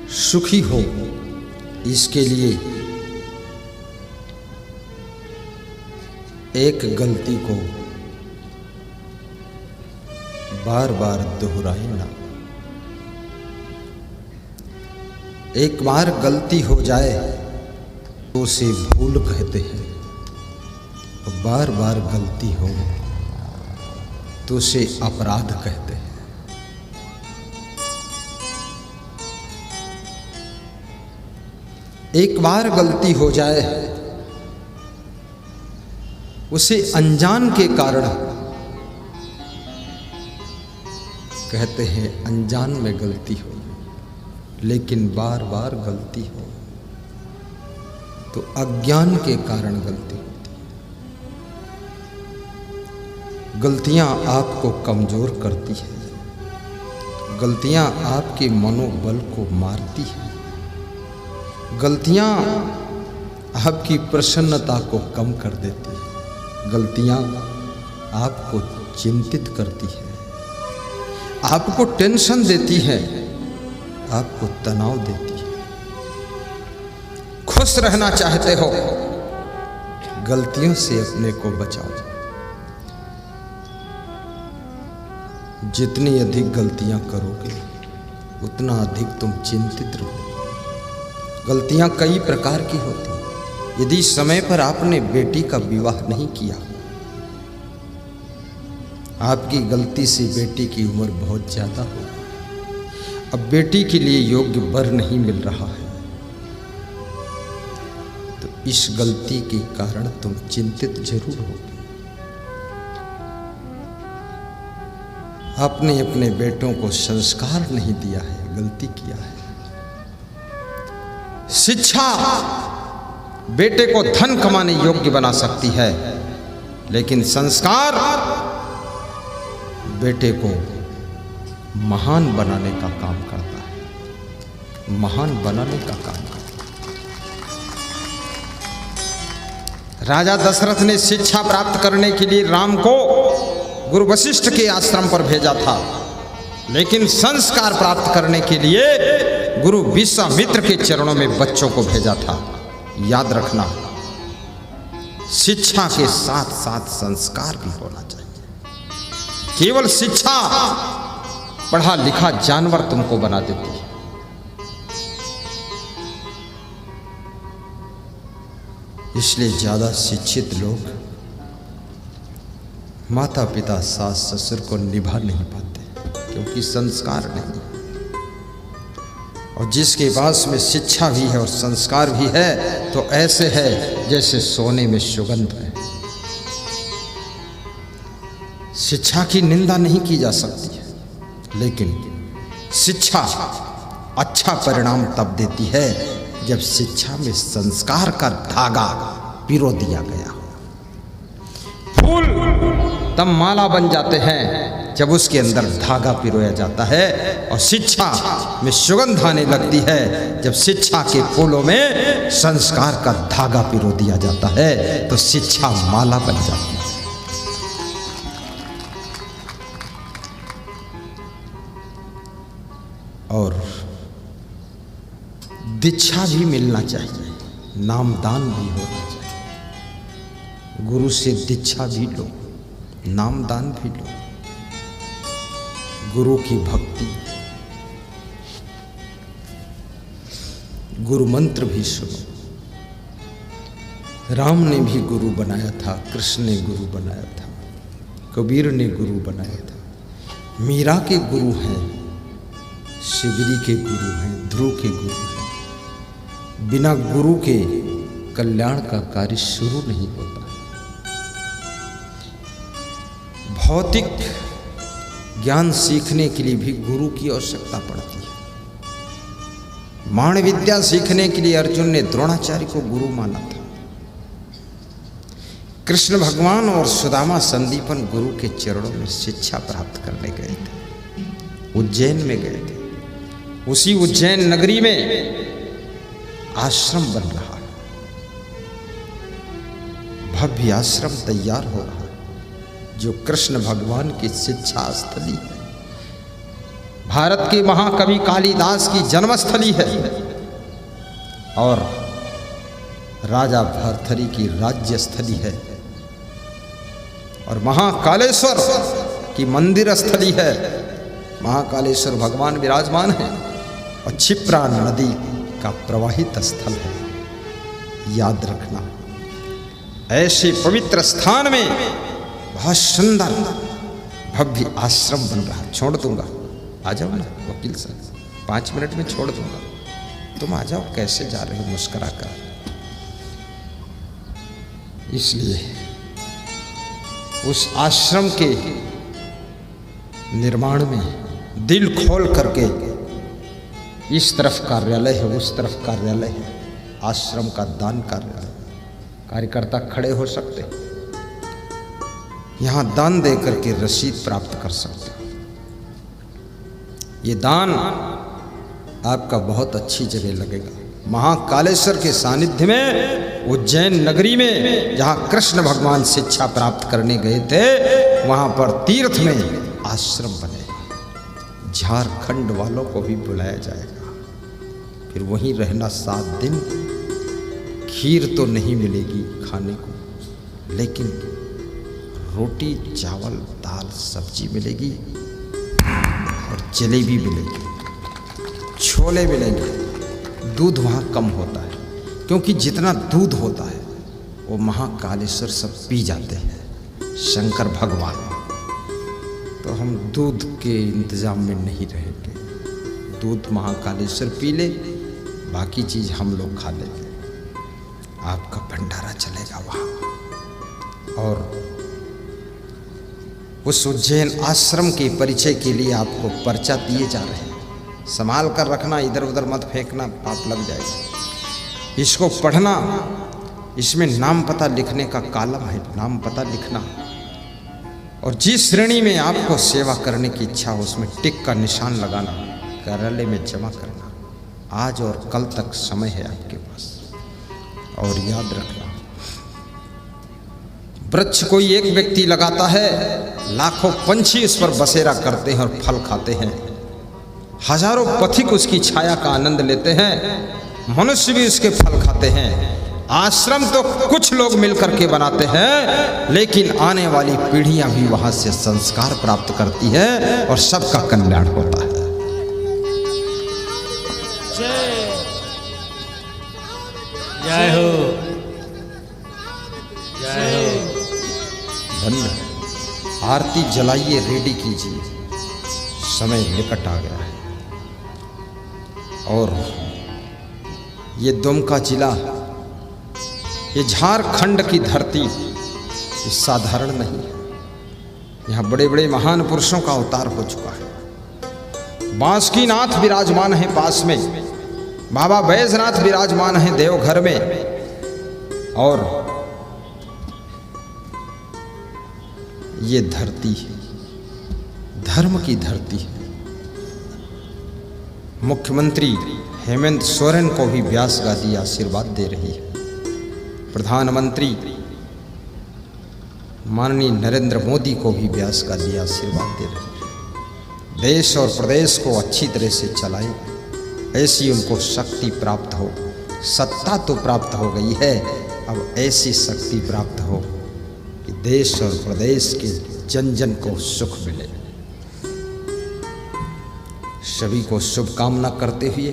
सुखी हो, इसके लिए एक गलती को बार बार दोहराए ना। एक बार गलती हो जाए तो उसे भूल कहते हैं, और बार बार गलती हो तो उसे अपराध कहते हैं। एक बार गलती हो जाए उसे अनजान के कारण कहते हैं अनजान में गलती हो, लेकिन बार बार गलती हो तो अज्ञान के कारण गलती होती है। गलतियां आपको कमजोर करती है, गलतियां आपके मनोबल को मारती है, गलतियां आपकी प्रसन्नता को कम कर देती है, गलतियां आपको चिंतित करती है, आपको टेंशन देती है, आपको तनाव देती है। खुश रहना चाहते हो, गलतियों से अपने को बचाओ। जितनी अधिक गलतियां करोगे उतना अधिक तुम चिंतित रहोगे। गलतियां कई प्रकार की होती हैं। यदि समय पर आपने बेटी का विवाह नहीं किया, आपकी गलती से बेटी की उम्र बहुत ज्यादा हो, अब बेटी के लिए योग्य वर नहीं मिल रहा है, तो इस गलती के कारण तुम चिंतित जरूर होगे। आपने अपने बेटों को संस्कार नहीं दिया है, गलती किया है। शिक्षा बेटे को धन कमाने योग्य बना सकती है, लेकिन संस्कार बेटे को महान बनाने का काम करता है, महान बनाने का काम करता है। राजा दशरथ ने शिक्षा प्राप्त करने के लिए राम को गुरु वशिष्ठ के आश्रम पर भेजा था, लेकिन संस्कार प्राप्त करने के लिए गुरु विश्वामित्र के चरणों में बच्चों को भेजा था। याद रखना, शिक्षा के साथ साथ संस्कार भी होना चाहिए। केवल शिक्षा पढ़ा लिखा जानवर तुमको बना देती है। इसलिए ज्यादा शिक्षित लोग माता पिता सास ससुर को निभा नहीं पाते, क्योंकि संस्कार नहीं। और जिसके पास में शिक्षा भी है और संस्कार भी है तो ऐसे है जैसे सोने में सुगंध है। शिक्षा की निंदा नहीं की जा सकती है, लेकिन शिक्षा अच्छा परिणाम तब देती है जब शिक्षा में संस्कार का धागा पिरो दिया गया हो। फूल तब माला बन जाते हैं जब उसके अंदर धागा पिरोया जाता है, और शिक्षा में सुगंध आने लगती है जब शिक्षा के फूलों में संस्कार का धागा पिरो दिया जाता है, तो शिक्षा माला बन जाती है। और दीक्षा भी मिलना चाहिए, नामदान भी होना चाहिए। गुरु से दीक्षा भी लो, नामदान भी लो, गुरु की भक्ति, गुरु मंत्र भी सुनो। राम ने भी गुरु बनाया था, कृष्ण ने गुरु बनाया था, कबीर ने गुरु बनाया था, मीरा के गुरु हैं, शिवरी के गुरु हैं, ध्रुव के गुरु हैं। बिना गुरु के कल्याण का कार्य शुरू नहीं होता। भौतिक ज्ञान सीखने के लिए भी गुरु की आवश्यकता पड़ती है। बाण विद्या सीखने के लिए अर्जुन ने द्रोणाचार्य को गुरु माना था। कृष्ण भगवान और सुदामा संदीपन गुरु के चरणों में शिक्षा प्राप्त करने गए थे, उज्जैन में गए थे। उसी उज्जैन नगरी में आश्रम बन रहा है, भव्य आश्रम तैयार हो रहा है, जो कृष्ण भगवान की शिक्षा स्थली है। भारत के महाकवि कालिदास की जन्मस्थली है और राजा भर्तृहरि की राज्यस्थली है और महाकालेश्वर की मंदिर स्थली है। महाकालेश्वर भगवान विराजमान है और क्षिप्रा नदी का प्रवाहित स्थल है। याद रखना, ऐसे पवित्र स्थान में बहुत सुंदर भव्य आश्रम बन रहा। छोड़ दूंगा, आ जाओ ना वकील साहब, 5 मिनट में छोड़ दूंगा, तुम आ जाओ। कैसे जा रहे हो मुस्कुरा कर? इसलिए उस आश्रम के निर्माण में दिल खोल करके, इस तरफ कार्यालय है, उस तरफ कार्यालय है, आश्रम का दान कार्यालय, कार्यकर्ता खड़े हो सकते, यहां दान दे करके रसीद प्राप्त कर सकते। ये दान आपका बहुत अच्छी जगह लगेगा। महाकालेश्वर के सानिध्य में, उज्जैन नगरी में, जहाँ कृष्ण भगवान शिक्षा प्राप्त करने गए थे, वहाँ पर तीर्थ में आश्रम बने। झारखंड वालों को भी बुलाया जाएगा, फिर वहीं रहना 7 दिन। खीर तो नहीं मिलेगी खाने को, लेकिन रोटी चावल दाल सब्जी मिलेगी और जलेबी मिलेगी, छोले मिलेंगे। दूध वहाँ कम होता है, क्योंकि जितना दूध होता है वो महाकालेश्वर सब पी जाते हैं, शंकर भगवान। तो हम दूध के इंतज़ाम में नहीं रहेंगे। दूध महाकालेश्वर पी ले, बाकी चीज़ हम लोग खा लेंगे। आपका भंडारा चलेगा वहाँ। और उस उज्जैन आश्रम के परिचय के लिए आपको पर्चा दिए जा रहे हैं, संभाल कर रखना, इधर उधर मत फेंकना, पाप लग जाएगा। इसको पढ़ना, इसमें नाम पता लिखने का कॉलम है, नाम पता लिखना। और जिस श्रेणी में आपको सेवा करने की इच्छा हो उसमें टिक का निशान लगाना, कार्यालय में जमा करना। आज और कल तक समय है आपके पास। और याद रखना, वृक्ष कोई एक व्यक्ति लगाता है, लाखों पंछी उस पर बसेरा करते हैं और फल खाते हैं। हजारों पथिक उसकी छाया का आनंद लेते हैं, मनुष्य भी उसके फल खाते हैं। आश्रम तो कुछ लोग मिलकर के बनाते हैं, लेकिन आने वाली पीढ़ियां भी वहां से संस्कार प्राप्त करती है और सबका कल्याण होता है। जय हो, जय हो। धन्य। आरती जलाइए, रेडी कीजिए, समय निकट आ गया है। और ये दुमका जिला, ये झारखंड की धरती, ये साधारण नहीं है। यहाँ बड़े बड़े महान पुरुषों का अवतार हो चुका है। बांसुकीनाथ विराजमान है पास में, बाबा बैजनाथ विराजमान है देवघर में। और ये धरती धर्म की धरती है। मुख्यमंत्री हेमंत सोरेन को भी व्यास गादी आशीर्वाद दे रही है। प्रधानमंत्री माननीय नरेंद्र मोदी को भी व्यास गादी आशीर्वाद दे रही है। देश और प्रदेश को अच्छी तरह से चलाए, ऐसी उनको शक्ति प्राप्त हो। सत्ता तो प्राप्त हो गई है, अब ऐसी शक्ति प्राप्त हो कि देश और प्रदेश के जन जन को सुख मिले। सभी को शुभकामना करते हुए